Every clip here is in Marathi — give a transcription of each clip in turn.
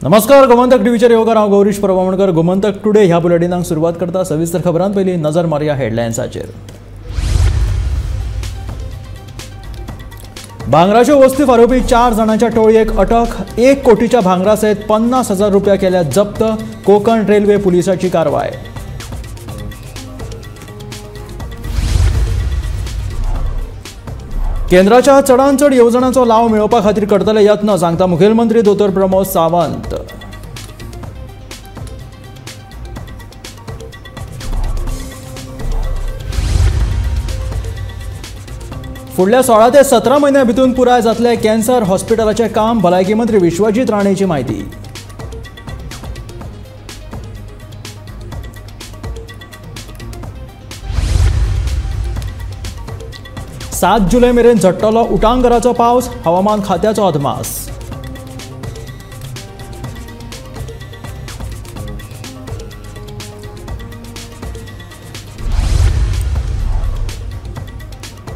नमस्कार, गोमंतक टीव्हीचेर येवकार हांव गौरीश प्रभावणकर. गोमंतक टुडे ह्या बुलेटिनाक सुरवात करता. सविस्तर खबरांत पयलीं नजर मारया हेडलायन्साचेर. भांगराच्यो वस्ती फारोवपी 4 जाणांच्या टोळयेक अटक. 1 कोटीच्या भांगरा सयत 50,000 रुपया केल्या जप्त. कोकण रेल्वे पुलिसाची कारवाय. केंद्राच्या चडांत चड येवजणांचो लाव मेळोवपा खातीर करतले यत्न, सांगता मुखेलमंत्री दोतोर प्रमोद सावंत. फुडल्या 16 ते 17 म्हयन्यां भितर पुराय जातले कॅन्सर हॉस्पिटलाचें काम. भलायकी मंत्री विश्वजीत राणेची म्हायती. सात जुलय मेरेन झडटलो उटांगराचो पावस. हवामान खात्याचो अदमास.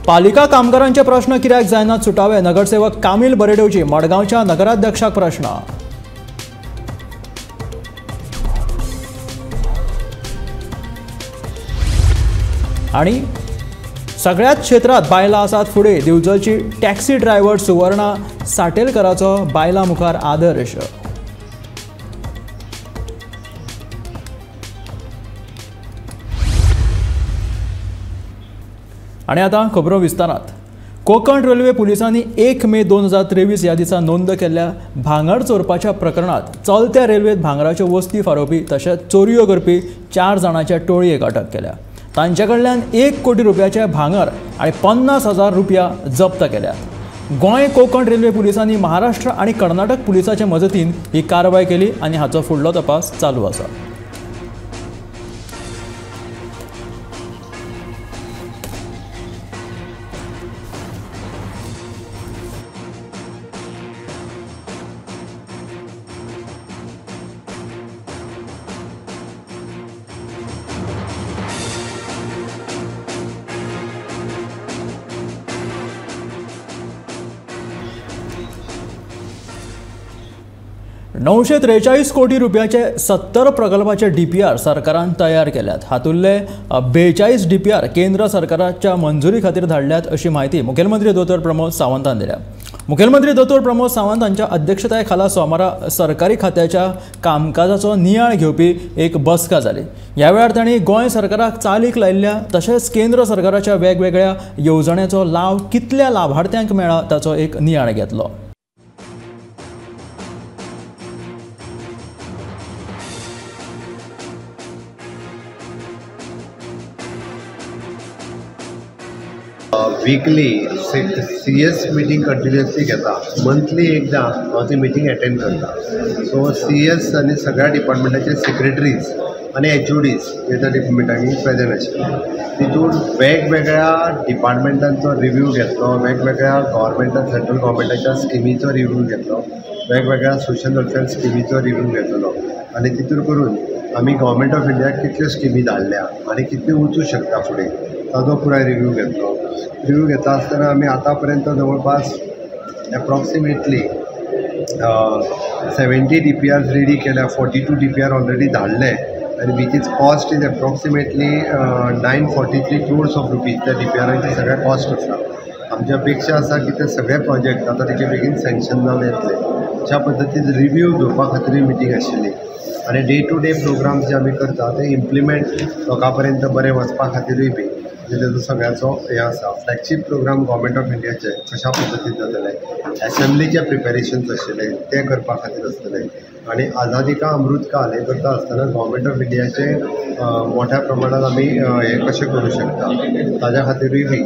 पालिका कामगारांचे प्रश्न कित्याक जायनात सुटावे? नगरसेवक कामील बरेडोवची मडगांवच्या नगराध्यक्षाक प्रश्न. आणि सगळ्याच क्षेत्रात बायलां आसात फुडें. दिवचलची टॅक्सी ड्रायव्हर सुवर्णा साटेलकराचो बायलां मुखार आदर्श. आणि आता खबरो विस्तारात. कोकण रेल्वे पुलिसांनी 1 मे 2023 ह्या दिसा नोंद केल्ल्या भांगर चोरपाच्या प्रकरणात चलत्या रेल्वेत भांगराच्यो वस्ती फारोवपी तशेंच चोरयो करपी 4 जाणांच्या टोळयेक अटक केल्या. तांचे कडल्यान 1 कोटी रुपयाचे भांगर आणि 50,000 रुपया जप्त केल्यात. गोंय कोकण रेल्वे पुलिसांनी महाराष्ट्र आणि कर्नाटक पुलिसांच्या मजतीन ही कारवाय केली आणि हाचो फुडलो तपास चालू आसा. ₹943 कोटी रुपयाचे 70 प्रकल्पाचे DPR सरकारान तयार केल्यात. हातुंतले 42 DPR केंद्र सरकाराच्या मंजुरी खातीर धाडल्यात अशी माहिती मुखेलमंत्री दोतोर प्रमोद सावंतान दिल्या. मुखेलमंत्री दोतोर प्रमोद सावंत हांच्या अध्यक्षताये खाला सोमारा सरकारी खात्याच्या कामकाजाचो नियाळ घेवपी एक बसका जाली. ह्या वेळार तांणी गोंय सरकाराक चालीक लायिल्ल्या तशेंच केंद्र सरकाराच्या वेगवेगळ्या येवजण्यांचो लाव कितल्या लाभार्थ्यांक मेळ्ळा ताचो एक नियाळ घेतलो. वीकली CS मीटिंग कंटिन्युअसली घेता. मंथली एकदां हांव ती मिटींग अटेंड करता. सो CS आनी सगळ्या डिपार्टमेंटाचे सेक्रेटरीज आनी HODs हे त्या मिटिंगेक प्रेजेंट आशिल्ले. तितून वेगवेगळ्या डिपार्टमेंटांचो रिव्यू घेतलो, वेगवेगळ्या गव्हर्मेंटान सेंट्रल गव्हर्मेंटाच्या स्किमीचो रिव्यू घेतलो, वेगवेगळ्या सोशल वेलफेअर स्किमीचो रिव्यू घेतलो आनी तितून करून आमी गव्हर्मेंट ऑफ इंडियाक कितल्यो स्किमी धाडल्या आनी कितल्यो वचूंक शकता फुडें ताचो पुराय रिव्यू घेतलो. रिव्यू घेता आसतना आमी आतां पर्यंत जवळपास एप्रॉक्सिमेटली 70 DPRs रेडी केल्या. 42 DPR ऑलरेडी धाडले आनी which is cost is approximately 943 crores of rupees. त्या DPRांची सगळ्या कॉस्ट आसा. आमची अपेक्षा आसा की ते सगळे प्रोजेक्ट आतां तेचे बेगीन सँक्शन जावन येतले. अशा पद्दतीन रिव्यू घेवपा खातीर मिटींग आशिल्ली आनी डे टू डे प्रोग्राम्स जे आमी करता ते इम्प्लिमेंट लोकां पर्यंत बरें वचपा खातीरूय बी तेजो सगळ्याचो हे आसा. फ्लॅगशीप प्रोग्राम गव्हर्मेंट ऑफ इंडियाचे कशा पद्दतीन जातले, एसेंब्लीचे प्रिपेरेशन्स आशिल्ले ते करपा खातीर आसतले आनी आझादी का अमृत काल हे करता आसतना गव्हर्मेंट ऑफ इंडियाचे मोठ्या प्रमाणात आमी हे कशें करूं शकता ताज्या खातीरूय बी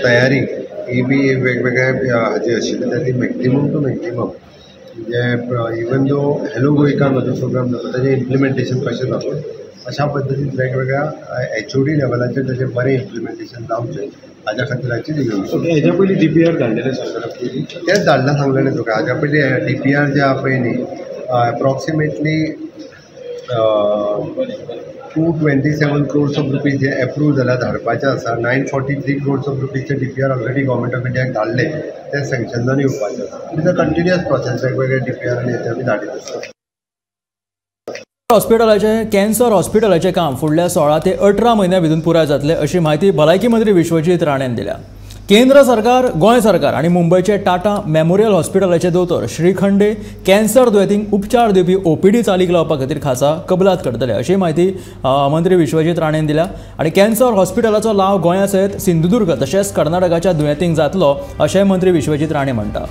तयारी ही बी वेगवेगळ्या हाजी आशिल्ली. ताची मॅक्झिमम टू मॅक्झिमम जे इवन दो हॅलो गोंयकार म्हजो प्रोग्राम जाता तेजें इम्प्लिमेंटेशन कशें जाता अशा पद्दतीन वेगवेगळ्या HOD लेवलाचेर तेजें बरें इम्प्लिमेंटेशन जावचें हाज्या खातीराची रिव्यू. हेज्या पयलीं DPR धाडलेले सरकाराक पयलीं तेच धाडला सांगलें न्ही तुका. हाज्या पयलीं DPR जे आहा पळय न्ही एप्रॉक्सिमेटली 227 crores of rupees हे एप्रूव जाला धाडपाचें आसा. 943 crores of rupees चे DPR ऑलरेडी गव्हर्मेंट ऑफ इंडियाक धाडले, ते सँक्शन जावन येवपाचे आसा. It is a continuous process, वेगवेगळे DPR आनी हेचे आमी धाडीत आसता. कॅन्सर हॉस्पिटलाचें काम फुडल्या 16 ते 18 म्हयन्यां भितर पुराय जातले अशी माहिती भलायकी मंत्री विश्वजीत राणेन दिल्या. केंद्र सरकार, गोंय सरकार आणि मुंबईचे टाटा मेमोरियल हॉस्पिटलाचे दोतोर श्रीखंडे कॅन्सर दुयेंतींक उपचार दिवपी OPD चालीक लावपा खातीर खासा कबलात करतले अशी माहिती मंत्री विश्वजीत राणेन दिल्या. आणि कॅन्सर हॉस्पिटलाचो लाव गोंया सयत सिंधुदुर्ग तशेंच कर्नाटकाच्या दुयेंतींक जातलो अशें मंत्री विश्वजीत राणे म्हणटा.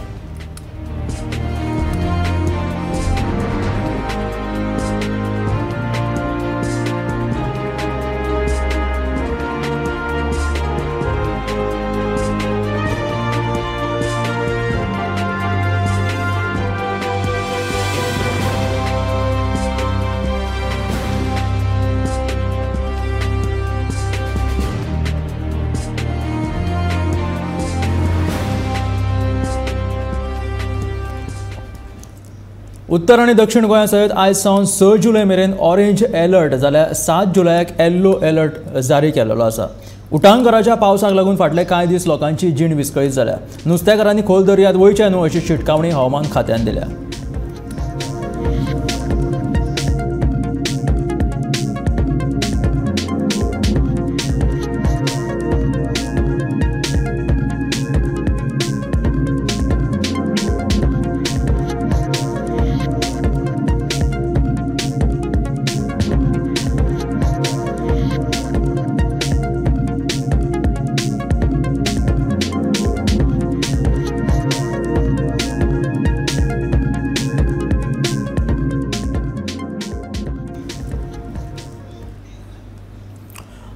उत्तर आणि दक्षिण गोंया सयत आयज सावन 6 जुलय मेरेन ऑरेंज अलर्ट जाल्यार 7 जुलयाक येल्लो अलर्ट जारी केलेलो आसा. उटंगराच्या पावसाक लागून फाटले कांय दीस लोकांची जीण विस्कळीत जाल्या. नुस्तेकारांनी खोल दर्यांत वयचे न्हू अशी शिटकावणी हवामान खात्यान दिल्या.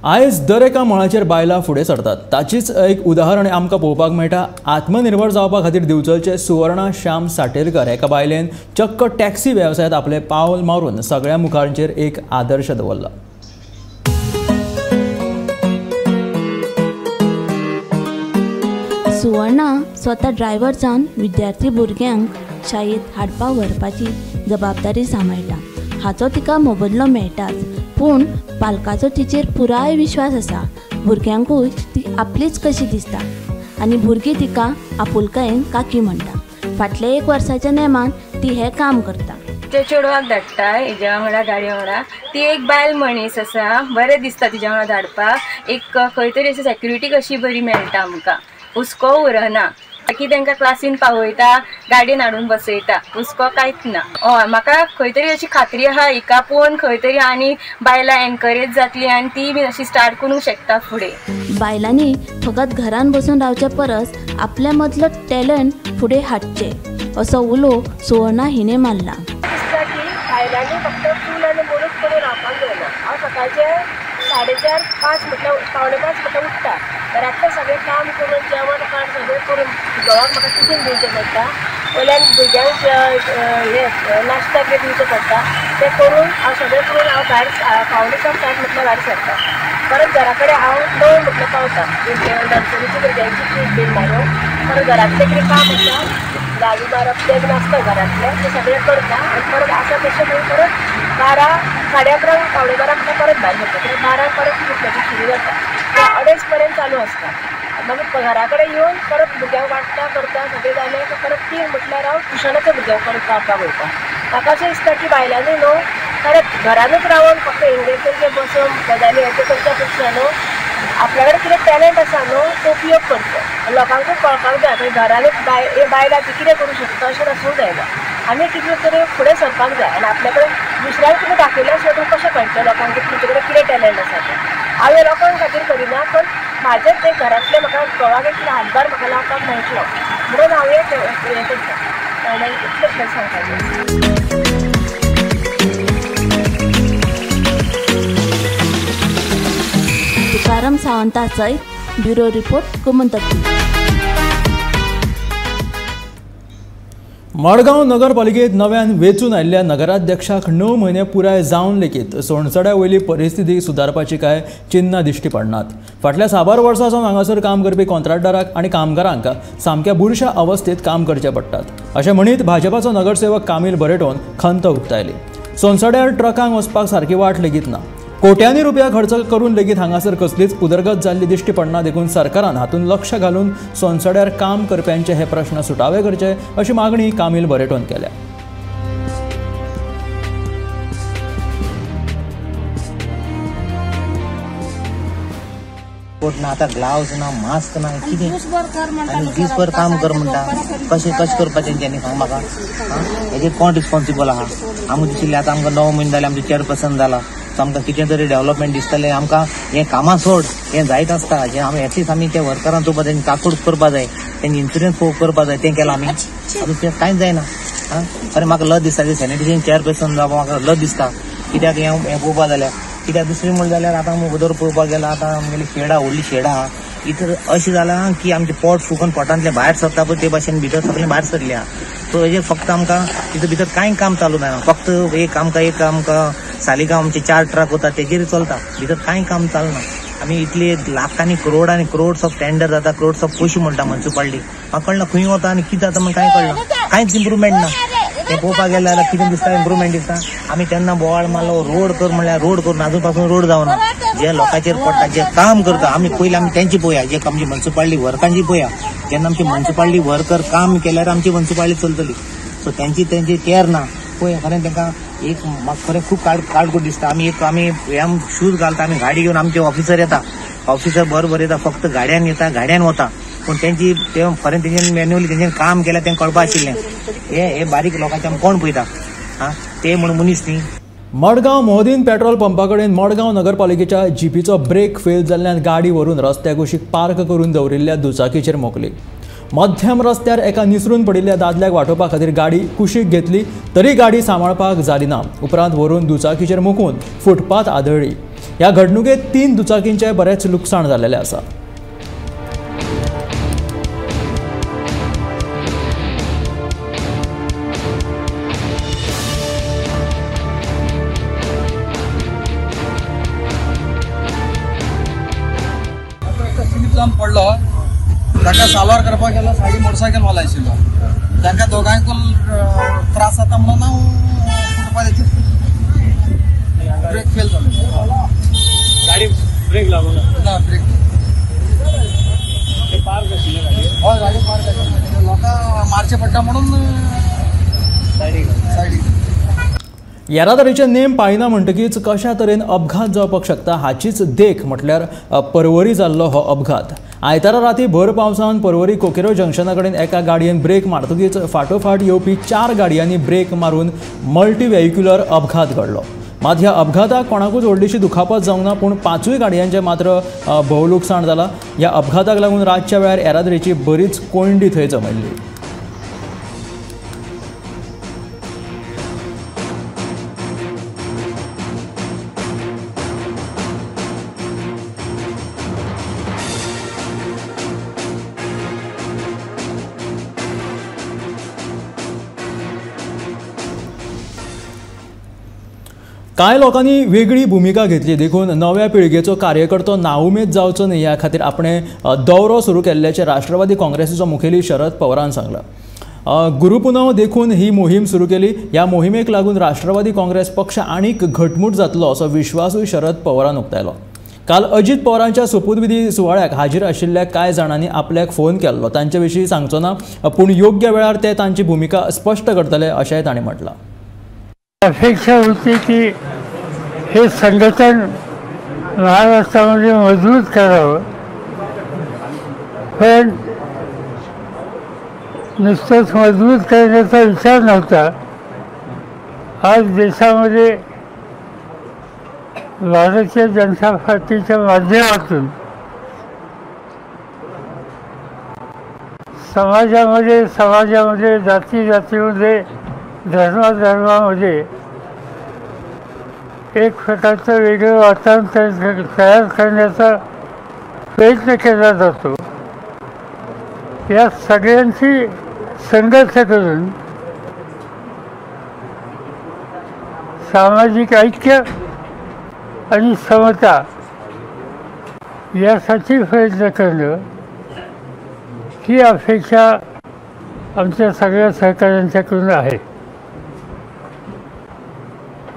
आयज दर एका मळाचेर बायलां फुडें सरतात. ताचीच एक उदाहरण आमकां पळोवपाक मेळटा. आत्मनिर्भर जावपा खातीर दिवचलचे सुवर्णा श्याम साटेलकर एका बायलेन चक्क टॅक्सी वेवसायांत आपले पावल मारून सगळ्या मुखारचेर एक आदर्श दवरला. सुवर्णा स्वता ड्रायव्हर जावन विद्यार्थी भुरग्यांक शाळेंत हाडपा व्हरपाची जबाबदारी सांबाळटा. हाचो तिका मोबदलो मेळटाच, पूण पालकाचो तिचेर पुराय विश्वास आसा. भुरग्यांकूय ती आपलीच कशी दिसता आनी भुरगीं तिका आपुलकायेन काकी म्हणटा. फाटल्या 1 वर्साच्या नेमान ती हें काम करता. ते चेडवाक धाडटा हेज्या वांगडा गाडये वांगडा. ती एक बायल मनीस आसा, बरें दिसता तिच्या वांगडा धाडपाक. एक खंय तरी अशी सेक्युरिटी कशी बरी मेळटा आमकां. हुस्को उरना की तांकां क्लासीन पावयता, गाडयेन हाडून बसयता, हुस्को कांयच ना. हय, म्हाका खंय तरी अशी खात्री आहा हिका पळोवन खंय तरी आनी बायलां एनकरेज जातली आनी ती बी अशी स्टार्ट करूंक शकता फुडें. बायलांनी फकत घरान बसून रावचे परस आपल्या मदलो टॅलंट फुडें हाडचे असो उलो सुवर्णा हिने मारला. दिसता की बायलांनी फक्त चूल आनी मुरूच करून रावपाक जायना. हांव सकाळचे 4:30-5 म्हटल्यार 4:45 म्हटल्यार उठता. घरांतलें सगळें काम करून जेवण खाण सगळें करून घोवाक म्हाका टिफीन दिवचें पडटा. वयल्यान भुरग्यांक हे नाश्ता कितें दिवचो पडटा. तें करून हांव सगळें करून हांव भायर 5:45 म्हटल्यार भायर सरता. परत घरा कडेन हांव 9 म्हटल्यार पावता. नर्सरीच्या भुरग्यांची फीज बीन मारून परत घरांतलें कितें काम आसा लावी मारप तें बीन आसता घरांतलें तें सगळें करता. आनी परत आसा तशें मागीर परत 12, 11:30, 12:15 म्हटल्यार परत भायर सरता. 12 परत म्हटल्यार सुरू जाता. 2:30 पर्यंत चालू आसता. मागीर घरा कडेन येवन परत भुरग्यांक वाटता करता सगळें जालें की परत 3 म्हटल्यार हांव ट्युशनाच्या भुरग्यांक परत रावपाक वयता. म्हाका अशें दिसता की बायलांनी न्हू खरेंच घरानूच रावन फक्त इंग्लिशीचे बसून गजाली हेचे करच्या पेक्षा न्हू आपल्या कडेन कितें टॅलंट आसा न्हू तो उपयोग करचो. लोकांकूय कळपाक जाय खंय घरानूच बायलां ती कितें करूं शकता अशें आसूंक जायना. आमी कितें तरी फुडें सरपाक जाय आनी आपल्या कडेन दुसऱ्याक तुमी दाखयल्या शिवाय कशें कळटलें लोकांक की तुजे कडेन कितें टॅलंट आसा तें. हांव हे लोकांक खातीर करिना, पण म्हाजें तें घरांतलें म्हाका घोवाक एक हातभार म्हाका लावपाक मेळटलो म्हणून हांव हें करता. आनी इतलेंच सांगपाचें. तुकाराम सावंता सयत ब्युरो रिपोर्ट गोमंतक. मडगांव नगरपालिकेत नव्यान वेंचून आयिल्ल्या नगराध्यक्षाक 9 म्हयने पुराय जावन लेगीत सोणसड्या वयली परिस्थिती सुदारपाची कांय चिन्नां दिश्टी पडनात. फाटल्या साबार वर्सां सावन हांगासर काम करपी कॉन्ट्रॅक्टरांक आनी कामगारांक सामक्या बुरश्या अवस्थेत काम करचें पडटात अशें म्हणीत भाजपाचो नगरसेवक कामील बरेटोन खंत उक्तायली. सोनसड्यार ट्रकांक वचपाक सारकी वाट लेगीत ना. कोट्यांनी रुपया खर्च करून लेगीत हांगासर कसलीच उदरगत जाल्ली दिश्टी पडना देखून सरकारान हातून लक्ष घालून सोंसड्यार काम करप्यांचे हे प्रश्न सुटावे करचे अशी मागणी कामील बरेटोन केल्या. ना आता ग्लाव्स ना मास्क ना कितें आनी दिसभर काम कर म्हणटा कशें करपाचें तेंच्यांनी सांग म्हाका. हेजेर कोण रिस्पॉन्सिबल आहा. आमकां दिशिल्लें आतां आमकां 9 म्हयने जाले आमचें चेअरपर्सन जाला सो आमकां कितें तरी डेव्हलपमेंट दिसतलें. आमकां हें कामां सोड हें जायत आसता जें आमी एटलीस्ट आमी त्या वर्करांक चोवपा जाय काकूड करपा जाय तेंची इन्शुरन्स करपा जाय तें केलां आमी. आतां तें कांयच जायना. खरें म्हाका लज दिसता की सॅनिटेशन चेअरपर्सन जावपा म्हाका लज दिसता कित्याक हें पळोवपा जाल्यार कित्याक दुसरें म्हणलें जाल्यार आतां उदर पळोवपाक गेल्यार आतां आमगेली शेडां व्हडली शेडां आहा इतर अशें जालां की आमचें पोट फुगोवन पोटांतलें भायर सरता पळय ते भाशेन भितर सगळें भायर सरलें आहा. सो हेजेर फक्त आमकां तितून भितर कांय काम चालू ना. फक्त एक आमकां सालिगांव आमचे 4 ट्रक वता तेजेर चलता भितर कांय काम चालना. आमी इतले लाखांनी क्रोड्स ऑफ टेंडर जाता क्रोड्स ऑफ पयशे म्हणटा म्युनिसिपालिटी म्हाका कळना खंय वता आनी कितें जाता म्हण कांय कळना. कांयच इम्प्रुवमेंट ना. तें पळोवपाक गेल्यार कितें दिसता इम्प्रुवमेंट दिसता. आमी तेन्ना बोवाळ मारलो रोड कर म्हणल्यार रोड करून आजून पासून रोड जावना. जे लोकांचेर पडटा जे काम करता आमी पयलीं आमी तेंची पळोवया जे आमची म्युनिसिपालिटी वर्कांची पळोवया. जेन्ना आमची म्युनिसिपालिटी वर्कर काम केल्यार आमची म्युनिसिपालिटी चलतली. सो तेंची केअर ना पळय. खरें तांकां एक म्हाका खरें खूब काळकूट दिसता. आमी शूज घालता आमी गाडी घेवन आमचे ऑफिसर येता ऑफिसर बरोबर येता फक्त गाड्यान येता गाड्यान वता पूण तेंची खरें तेंच्यानी मॅन्युअली तेंच्यानी काम केल्यार तेंकां कळपा आशिल्लें. हे बारीक लोकांचे आमी कोण पळयता ते म्हण मनीस न्ही. मडगांव मोहदीन पेट्रोल पंपा कडेन मडगांव नगरपालिकेच्या जीपीचो ब्रेक फेल जाल्ल्यान गाडी व्हरून रस्त्या कुशीक पार्क करून दवरिल्ल्या दुचाकीचेर मोखली. मध्यम रस्त्यार एका निसरून पडिल्ल्या दादल्याक वांटोवपा खातीर गाडी कुशीक घेतली तरी गाडी सांबाळपाक जाली ना. उपरांत व्हरून दुचाकीचेर मुकून फुटपाथ आदळ्ळी. ह्या घडणुकेत 3 दुचाकींचें बरेंच लुकसाण जाल्लें आसा. पडलो ताका साल्वार करपाक गेलो सायडीन मोटरसायकल वाला आशिल्लो तांकां दोगांयकूय त्रास जाता म्हणून हांव फुटपाथ ब्रेक फेल जालो. गाडी ब्रेक लागून ना ब्रेक पार्क आशिल्ली गाडी हय गाडी पार्क आशिल्ली लोकांक मारचें पडटा म्हणून सायडीक. येरादारीचे नेम पाळिना म्हणटकीच कशा तरेन अपघात जावपाक शकता हाचीच देख म्हटल्यार पर्वरी जाल्लो हो अपघात. आयतारा राती भर पावसान पर्वरी कोकेरो जंक्शना कडेन एका गाडयेन ब्रेक मारतकीच फाटोफाट येवपी 4 गाडयांनी ब्रेक मारून मल्टी व्हेहिक्युलर अपघात घडलो. मात ह्या अपघाताक कोणाकूच व्हडलीशी दुखापत जावंक ना पूण 5 गाडयांचे मात्र भोवलुकसाण जाला. ह्या अपघाताक लागून रातच्या वेळार येरादारीची बरीच कोंडी थंय जमयल्ली. कांय लोकांनी वेगळी भूमिका घेतली देखून नव्या पिळगेचो कार्यकर्तो नाउमेद जावचो न्ही ह्या खातीर आपणे दौरो सुरू केल्ल्याचे राष्ट्रवादी काँग्रेसीचो मुखेली शरद पवारान सांगलां. गुरुपुनव देखून ही मोहीम सुरू केली. ह्या मोहिमेक लागून राष्ट्रवादी काँग्रेस पक्ष आनीक घटमूट जातलो असो विश्वासूय शरद पवारान उक्तायलो. काल अजित पवारांच्या सोपूतविधी सुवाळ्याक हाजीर आशिल्ल्या कांय जाणांनी आपल्याक फोन केल्लो. तांचे विशीं सांगचो ना पूण योग्य वेळार ते तांची भूमिका स्पश्ट करतले अशेंय तांणी म्हटलां. अपेक्षा होती की हे संघटन महाराष्ट्रामध्ये मजबूत करावं पण नुसतंच मजबूत करण्याचा विचार नव्हता. आज देशामध्ये भारतीय जनता पार्टीच्या माध्यमातून समाजामध्ये जातीमध्ये धर्मामध्ये एक प्रकारचं वेगळं वातावरण तयार करण्याचा प्रयत्न केला जातो. या सगळ्यांची संघर्ष करून सामाजिक ऐक्य आणि समता यासाठी प्रयत्न करणं ही अपेक्षा आमच्या सगळ्या सहकाऱ्यांच्याकडून आहे.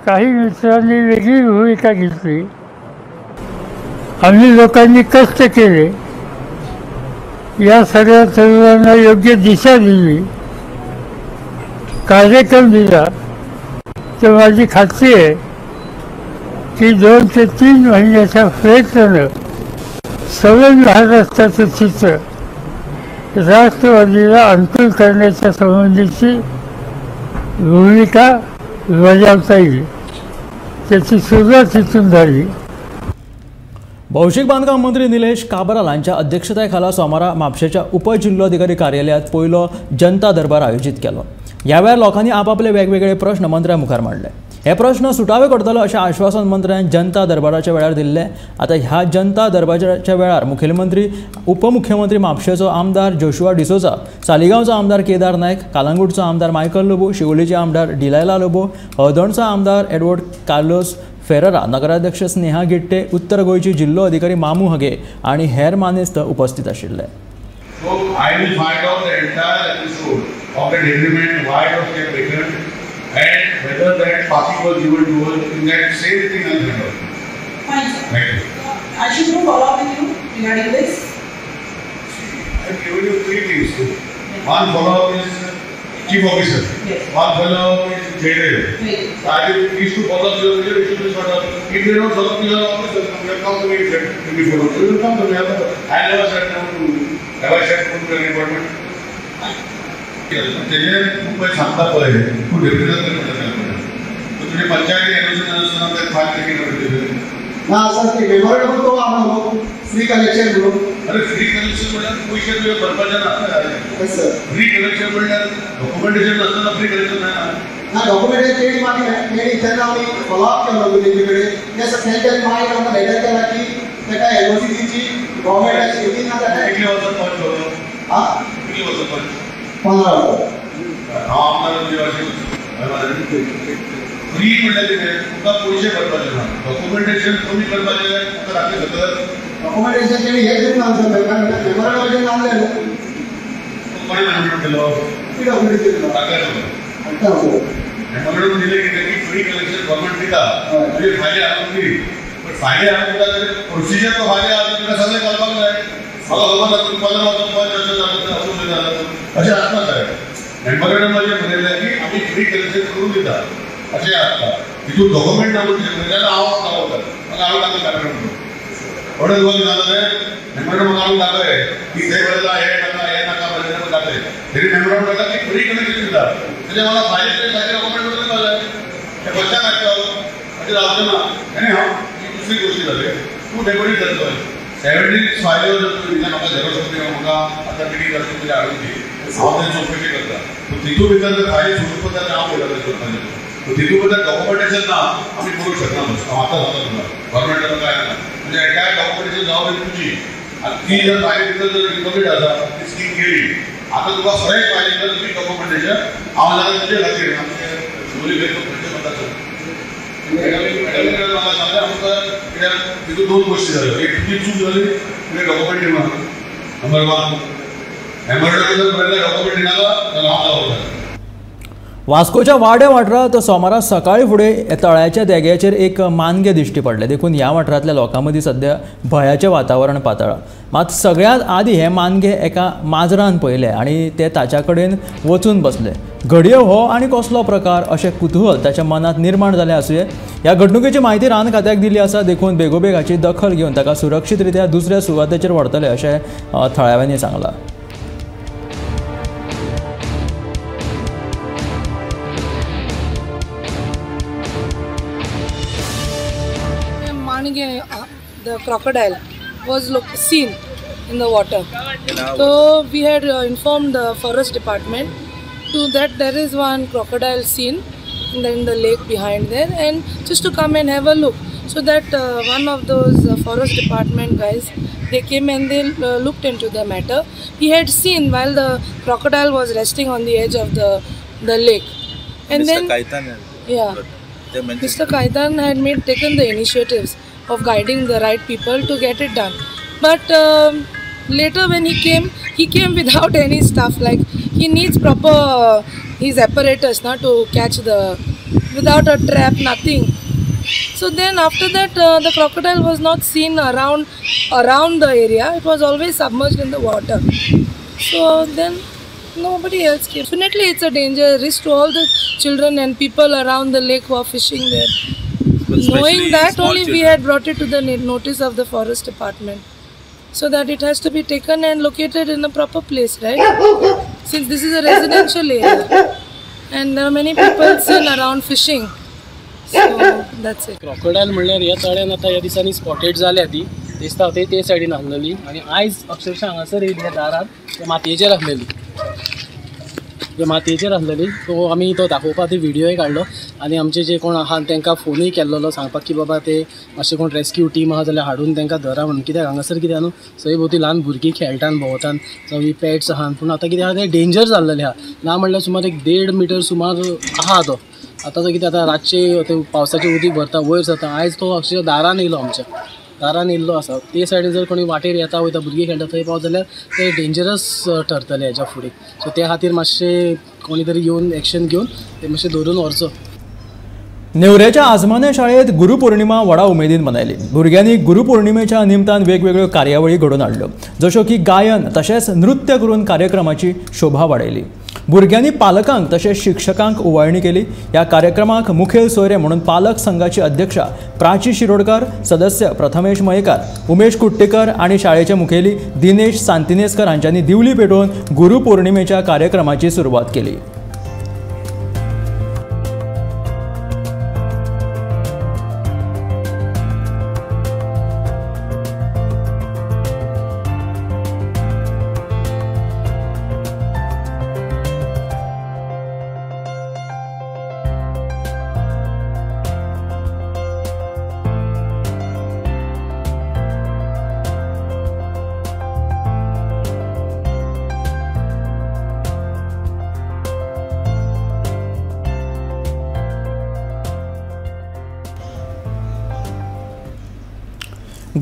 काही मित्रांनी वेगळी भूमिका घेतली. आम्ही लोकांनी कष्ट केले, या सगळ्या तरुणांना योग्य दिशा दिली, कार्यक्रम दिला. तर माझी खात्री आहे की 2 ते 3 महिन्याच्या प्रयत्नानं सगळे महाराष्ट्राचं चित्र राष्ट्रवादीला अनुकूल करण्याच्या संबंधीची भूमिका बजावता येईल. त्याची सुरुवात इथून झाली. भौशीक बांधकाम मंत्री निलेश काब्राल यांच्या अध्यक्षतेखाला सोमारा म्हापशेच्या उपजिल्हाधिकारी कार्यालयात पयलो जनता दरबार आयोजित केलो. ह्या वेळार लोकांनी आपापले वेगवेगळे प्रश्न मंत्र्या मुखार मांडले. हे प्रश्न सुटावे करतलो अशें आश्वासन मंत्र्यान जनता दरबाराच्या वेळार दिल्लें. आता ह्या जनता दरबाराच्या वेळार मुखेलमंत्री, उपमुख्यमंत्री म्हापशेचो आमदार जोशुआ डिसोजा, सालिगांवचो आमदार केदार नायक, कालांगूटचो आमदार मायकल लोबो, शिवोलीचे आमदार डिलायला लोबो, हळदणचो आमदार एडवर्ड कार्लोस फेरेरा, नगराध्यक्ष स्नेहा गिट्टे, उत्तर गोंयचे जिल्लो अधिकारी मामू हगे आणि हेर मानेस्त उपस्थित आशिल्ले. So I will find out the entire episode of that agreement, why it was kept vacant, and whether that party was given to us in that same thing as well. Fine, sir. Thank you. I should do follow up with you regarding this. I have given you 3 things. One follow-up is chief officer. Yes. One follow-up is JDL. Yes. I will these 2 follow-ups you should be sort of. If they don't follow up your officer, you will come to me and say, you will follow up. You will come to me. I never said no to you. Have I said no to any department? त्याचे खूप काही सांगता पळय खूप रिप्रेझेंट करता तुम्ही पंचायती एनोसिएशन असताना ते फाईल केली ना सर ते मेमोरेंडम तो आम्हाला फ्री कलेक्शन करून अरे फ्री कलेक्शन म्हणजे पैसे तुझ्या भरपाच्या ना सर फ्री कलेक्शन म्हणजे डॉक्युमेंटेशन नसताना फ्री कलेक्शन नाही ना डॉक्युमेंटेशन केली मागे नाही त्यांना आम्ही फॉलोअप केलं होतं त्यांच्याकडे त्याचं त्यांच्या मागे आम्हाला लेटर केला की त्या एनओसीची गव्हर्नमेंटची येते ना त्या किती वर्ष पंच होतो हा किती वर्ष पंच 15 वर्ष हा आमदार दिवशी फ्री म्हणजे तुमका पैसे भरपाचे ना डॉक्युमेंटेशन तुम्ही करपाचे तुमका राखले सगळं डॉक्युमेंटेशन केली हे देत ना सर कारण मेमोरेंडम आणलं कोणी मॅनेजमेंट केलं ती डॉक्युमेंटेशन केलं आता मेमोरेंडम दिले की फ्री कलेक्शन गव्हर्नमेंट दिला म्हणजे फायदे आणून दिली पण फायदे आणून दिला प्रोसिजर तो फायदे आणून दिला सगळे कल्पना नाही मला सोबत तुम्ही 15 वर्ष असे असतात आहे मेमोरेंडम मध्ये म्हटलेलं की आम्ही फ्री कलेक्शन करून देतात असे असतात तिथून डॉक्युमेंट नाव त्याला आवाज लावतात मग आम्ही टाकलं कार्यक्रम थोडे दिवस झालं मेमोरेंडम आणून टाकलंय की ते बदला हे नका बदल टाकले तरी मेमोरेंडम टाकला की फ्री कलेक्शन देतात म्हणजे मला फायदे डॉक्युमेंट मध्ये झालंय हे बच्चा काय म्हणजे राहतो ना आणि हा दुसरी गोष्टी झाली तू डेकोरेट करतोय 70 फायदेवर म्हाका झेरोक्स म्हाका आतां कितें करता तुझे हाडून दी हांव तें चौकशी करता पूण तितू भितर जर फायदे सोडून पडटा हांव पळयता करपाचें पूण तितू भितर डॉक्युमेंटेशन ना आमी करूंक शकना हांव आतां सांगता तुका गव्हर्मेंटाचो काय ना म्हणजे काय डॉक्युमेंटेशन जबाबदारी तुजी आनी ती जर फायदे भितर जर इन्कम्प्लीट आसा ती स्कीम केली आतां तुका खरेंच फायदे भितर तुजी डॉक्युमेंटेशन हांव जाल्यार तुजे खातीर आमचे सोली भेटून खर्च म्हणटा म्हाका सांगता आमकां कित्याक तितून 2 गोश्टी जाल्यो एक तुजी चूक जाली तुवें डॉक्युमेंट दिना नंबर 1 एमर्जन्सी जर पळयलें डॉक्युमेंट दिनाका जाल्यार हांव जावं वास्कोच्या वाड्या वाठारांत सोमारा सकाळी फुडें तळ्याच्या देग्याचेर एक मानगें दिश्टी पडलें. देखून ह्या वाठारांतल्या लोकां मदीं सध्या भयाचें वातावरण पातळ्ळां. मात सगळ्यांत आदीं हें मानगें एका माजरान पळयलें आनी ते ताच्या कडेन वचून बसले. घडये हो आनी कसलो प्रकार अशें कुतूहल ताच्या मनांत निर्माण जालें आसुंये. ह्या घडणुकेची म्हायती रान खात्याक दिल्ली आसा. देखून बेगोबेग हाची दखल घेवन ताका सुरक्षीत रित्या दुसऱ्या सुवातेचेर व्हरतले अशें थळाव्यांनी सांगलां. The crocodile was seen in the water. So we had informed the forest department to that there is one crocodile seen in the lake behind there, and just to come and have a look. So that one of those forest department guys, they came and they looked into the matter. He had seen while the crocodile was resting on the edge of the lake, and Mr. then Kaitan, Mr. Kaitan had taken the initiatives of guiding the right people to get it done. But later when he came without any stuff. Like he needs proper his apparatus to catch the without a trap, nothing. So then after that the crocodile was not seen around the area. It was always submerged in the water. So then nobody else came. Definitely it's a danger, risk to all the children and people around the lake who are fishing there. Knowing that only we had brought it to the notice of the forest department, so that it has to be taken and located in a proper place, right? Since this is a residential area and there are many people seen around fishing. So that's it. Crocodile म्हणल्यार ह्या तळ्यान आतां ह्या दिसांनी स्पॉटेड जाल्या ती दिसता ते सायडीन आहलेली आनी आयज अक्षरशः हांगासर येयली ह्या दारार ते मातयेचेर आहलेली तो आमी तो दाखोवपाक ते व्हिडियोय काडलो आनी आमचे जे कोण आहा तांकां फोनूय केल्लो सांगपाक की बाबा ते मातशें कोण रेस्क्यू टीम आहा जाल्यार हाडून तांकां धरा म्हणून कित्याक हांगासर कितें न्हू सगळीं भोंवती ल्हान भुरगीं खेळटात भोंवतात सगळीं पेट्स आहात पूण आतां कितें आहा तें डेंजर जाल्लेलें आहा ना म्हणल्यार सुमार 1.5 मीटर सुमार आहा तो आतां कितें आतां रातचे ते पावसाचें उदीक भरता वयर जाता आयज तो अक्षरशः दारान येयलो आमच्या दारान येयल्लो आसा ते सायडीन जर कोणी वाटेर येता वयता भुरगीं खेळटा थंय पावत जाल्यार ते डेंजरस ठरतले हेच्या फुडें सो त्या खातीर मातशें कोणी तरी येवन एक्शन घेवन ते मातशें धरून व्हरचो. नेवऱ्याच्या आजमाने शाळेत गुरुपौर्णिमा व्हडा उमेदीन मनयली. भुरग्यांनी गुरुपौर्णिमेच्या निमतान वेगवेगळ्यो कार्यावळी घडोवन हाडल्यो जश्यो की गायन तशेंच नृत्य करून कार्यक्रमाची शोभा वाडयली. भुरग्यांनी पालकांक तशेंच शिक्षकांक ओवाळणी केली. ह्या कार्यक्रमाक मुखेल सोयरे म्हणून पालक संघाची अध्यक्षा प्राची शिरोडकर, सदस्य प्रथमेश मयेकार, उमेश कुट्टेकर आणि शाळेचे मुखेली दिनेश सांतिनेस्कर हांच्यांनी दिवली पेटोवन गुरुपौर्णिमेच्या कार्यक्रमाची सुरवात केली.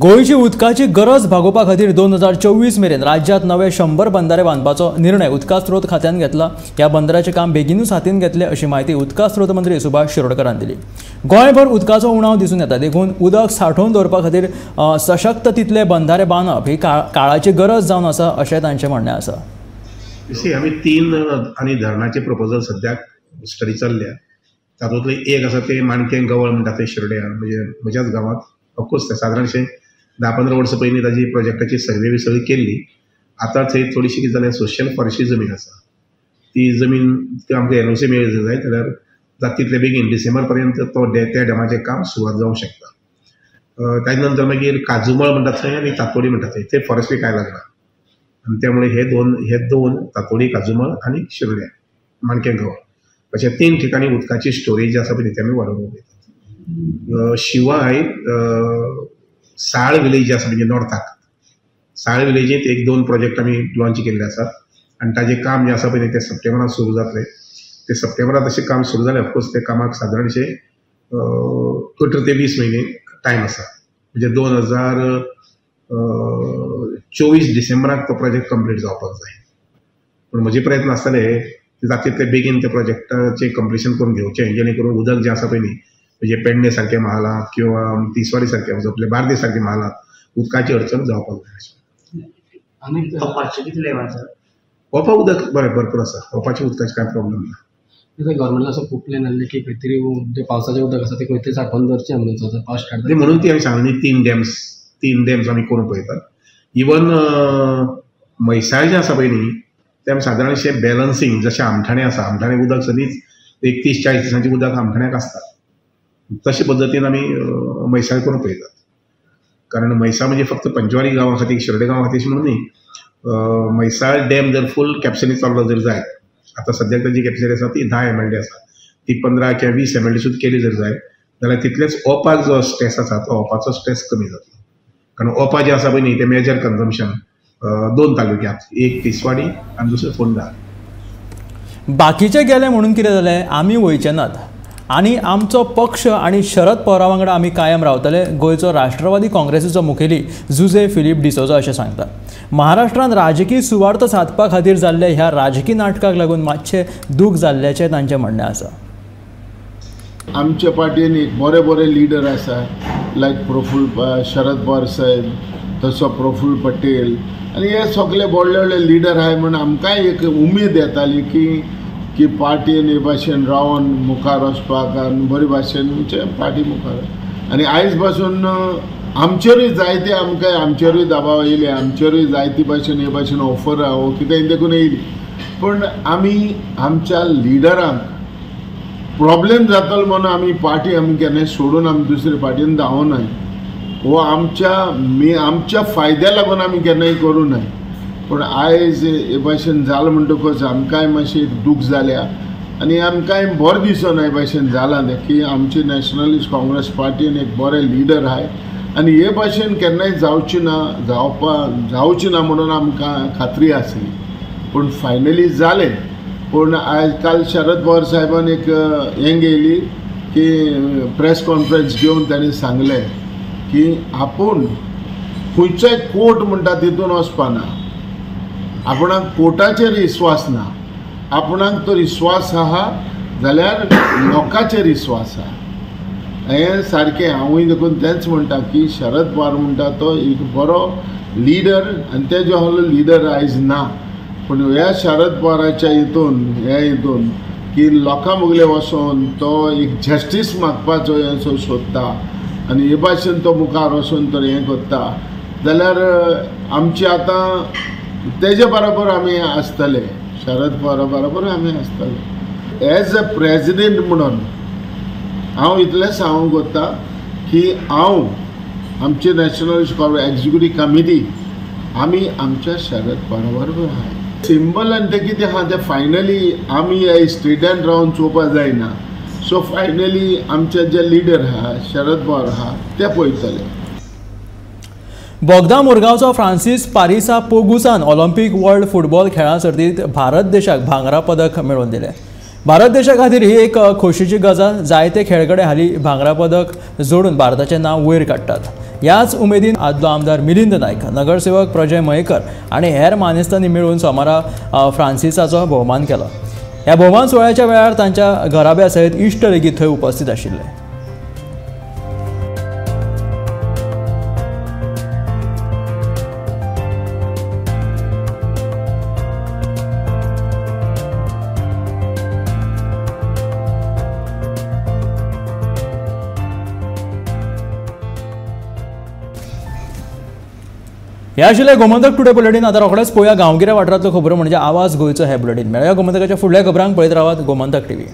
गोयची उदकाची गरज भागोवपा खातीर 2024 मेरेन राज्यांत नवे 100 बंधारे बांदपाचो निर्णय उदका स्रोत खात्यान घेतला. ह्या बंधाऱ्याचें काम बेगीनूच हातीन घेतले अशी माहिती उदका स्रोत मंत्री सुभाष शिरोडकरान दिली. गोंयभर उदकाचो उणाव दिसून येता देखून उदक सांठोवन दवरपा खातीर सशक्त तितले बंधारे बांदप ही काळाची गरज जावन आसा अशें तांचें म्हणणें आसा. आमी 3 आनी धरणाचे प्रपोजल सद्याक स्टडी चल्ल्या. तातूंतले एक आसा ते माणकें गवळ म्हणटा ते शिरोड्या म्हणजे म्हज्याच गांवांत ऑफकोर्स ते सादारणशे 10-15 वर्सां पयलीं ताजी प्रोजेक्टाची सर्वे बी सगळी केल्ली. आतां थंय थोडीशी कितें जालें सोशल फॉरेस्ट्री जमीन आसा ती जमीन आमकां एनओसी मेळ्ळी जाय जाल्यार जाता तितले बेगीन डिसेंबर पर्यंत त्या डॅमाचें काम सुरवात जावंक शकता. ताजे नंतर मागीर काजूमळ म्हणटात थंय आनी तातोडी म्हणटात थंय फॉरेस्ट्री काय लागना आनी त्यामुळे हे दोन तातोडी काजूमळ आनी शिरोड्या माणकें गवळ अशा 3 ठिकाणी उदकाची स्टोरेज आसा पळय ती आमी वाडोवंक वयतात. शिवाय साळ विलेज आसा म्हणजे नॉर्थाक साळ विलेजींत 1-2 प्रोजेक्ट आमी लॉन्च केल्ले आसात आनी ताजें काम जें आसा पळय ते सप्टेंबरांत सुरू जातलें. ते सप्टेंबरांत अशें काम सुरू जालें. ऑफकोर्स ते कामाक सादारणशे 18 ते 20 म्हयने टायम आसा म्हणजे 2024 डिसेंबराक तो प्रोजेक्ट कंप्लीट जावपाक जाय. पूण म्हजे प्रयत्न आसतले जाता तितले बेगीन ते प्रोजेक्टाचें कंप्लिशन करून घेवचें जेणे करून उदक जें आसा पळय न्ही म्हणजे पेडणे सारके महालांत किंवा तिसवाडी सारके आपले बार्देस सारके महालांत उदकाची अडचण जावपाक जाय. आनी ओपाचें कितें लेवल आसा? ओपा उदक बरें भरपूर आसा. ओपाच्या उदकाचें कांय प्रॉब्लेम ना. गव्हर्मेंटान असं खूब प्लॅन आसले की खंय तरी जे पावसाचें उदक आसा ते खंय तरी सांठोवन दवरचें म्हणून पावस स्टार्ट म्हणून ती आमी सांगली 3 डॅम्स आमी करून पळयतात. इवन मैसाळ जें आसा पळय न्ही ते आमी सादारणशे बॅलन्सिंग जशें आमठाणे आसा आमठाणे उदक सदींच 30-40 दिसांचें उदक आमठाण्याक आसता तशे पद्दतीन आमी मैसाळ करून पळयतात. कारण मैसाळ म्हणजे फक्त पंचवाडी गांवा खातीर शिरोडे गांवा खातीर म्हणून न्ही मैसाळ डॅम जर फूल कॅपसिटी चाललो जर जाय आतां सद्याक ताजी कॅपसिटी आसा ती 10 MLD आसा ती 15 किंवा 20 MLD सुद्दां केली जर जाय जाल्यार तितलेच ओपाक जो स्ट्रेस आसा तो ओपाचो स्ट्रेस कमी जातलो. कारण ओपा जे आसा पळय न्ही ते मेजर कन्जम्पशन 2 तालुक्यांत एक तिसवाडी आनी दुसरें फोंडा. बाकीचे गेले म्हणून कितें जालें आमी वयचे नात आनी आमचो पक्ष आनी शरद पवारा वांगडा आमी कायम रावतले गोंयचो राष्ट्रवादी काँग्रेसीचो मुखेली जुजे फिलीप डिसोजा अशें सांगता. महाराष्ट्रांत राजकीय सुवार्थ सादपा खातीर जाल्ल्या ह्या राजकीय नाटकाक लागून मातशें दूख जाल्ल्याचें तांचें म्हणणें आसा. आमच्या पार्टीन एक बरे बरे लिडर आसा लायक शरद पवार साहेब, तसो प्रफुल्ल पटेल आनी हे सगळे व्हडले व्हडले लिडर आहाय म्हण आमकांय एक उमेद येताली की पार्टीन हे भाशेन रावन मुखार वचपाक आनी बरे भाशेन पार्टी मुखार आनी आयज पासून आमचेरूय जायते आमचेरूय दबाव येयले, आमचेरूय जायती भाशेन हे भाशेन ऑफर वो कितें देखून येयली, पूण आमी आमच्या लिडरांक प्रॉब्लेम जातलो म्हणून आमी पार्टी आमी केन्नाय सोडून आमी दुसरे पार्टीन धांवनाय, वो आमच्या फायद्या लागून आमी केन्नाय करूं नाय. पूण आयज हे भाशेन जालें म्हणटकच आमकांय मातशें दूख जाल्या आनी आमकांय बरें दिसना हे भाशेन जालां तें की आमची नॅशनलिस्ट काँग्रेस पार्टीन एक बरे लिडर आहाय आनी हे भाशेन केन्नाय जावची ना म्हणून आमकां खात्री आसली, पूण फायनली जालें. पूण आयज काल शरद पवार साहेबान एक हें घेयली की प्रेस कॉन्फरन्स घेवन ताणें सांगलें की आपूण खंयचोय कोर्ट म्हणटा तितून वचपाना, आपणाक कोर्टाचेर विश्वास ना, आपणाक तो विश्वास आहा जाल्यार लोकांचेर विश्वास आहा. हें सारकें हांवूय देखून तेंच म्हणटा की शरद पवार म्हणटा तो एक बरो लिडर आनी तेजो आहलो लिडर आयज ना, पूण ह्या शरद पवाराच्या हितून की लोकां मुगले वचोन तो एक जस्टीस मागपाचो हें सोदता आनी हे भाशेन तो मुखार वचून तो हें करता जाल्यार आमची आतां तेजे बरोबर आमी आसतले, शरद पवारा बरोबर आमी आसतले. एज अ प्रेजिडेंट म्हणून हांव इतलें सांगूंक सोदता की हांव आमची नॅशनलिस्ट काँग्रेस एक्झिक्युटीव कमिटी आमी आमच्या शरद पवारा बरोबर आहाय. सिंबल आनी तें कितें आहा तें फायनली आमी ह्या स्टेटान रावन चोवपाक जायना. सो फायनली आमचे जे लिडर आहा शरद पवार आहा ते पळयतले. बोगदा मुरगांवचो फ्रांसीस पारिसा पोगुसान ऑलिंपिक वर्ल्ड फुटबॉल खेळां सर्तींत भारत देशाक भांगरा पदक मेळोवन दिलें. भारत देशा खातीर ही एक खोशेची गजाल. जायते खेळगडे हालीं भांगरा पदक जोडून भारताचें नांव वयर काडटात. ह्याच उमेदीन आदलो आमदार मिलिंद नायक, नगरसेवक प्रजय मयेकर आनी हेर मानेस्तांनी मेळून सोमारा फ्रांसिसाचो भोवमान केलो. ह्या भोवमान सुवाळ्याच्या वेळार तांच्या घराब्या सयत इश्ट लेगीत थंय उपस्थित आशिल्ले. हे आशिल्ले गोमंतक टुडे बुलेटीन. आतां रोखडेच पळोवया गांवगिऱ्या वाठारांतल्यो खबरो म्हणजे आवाज गोंयचो हे बुलेटीन. मेळया गोमंतकाच्या फुडल्या खबरांक पळयत रावात गोमंतक टीव्ही.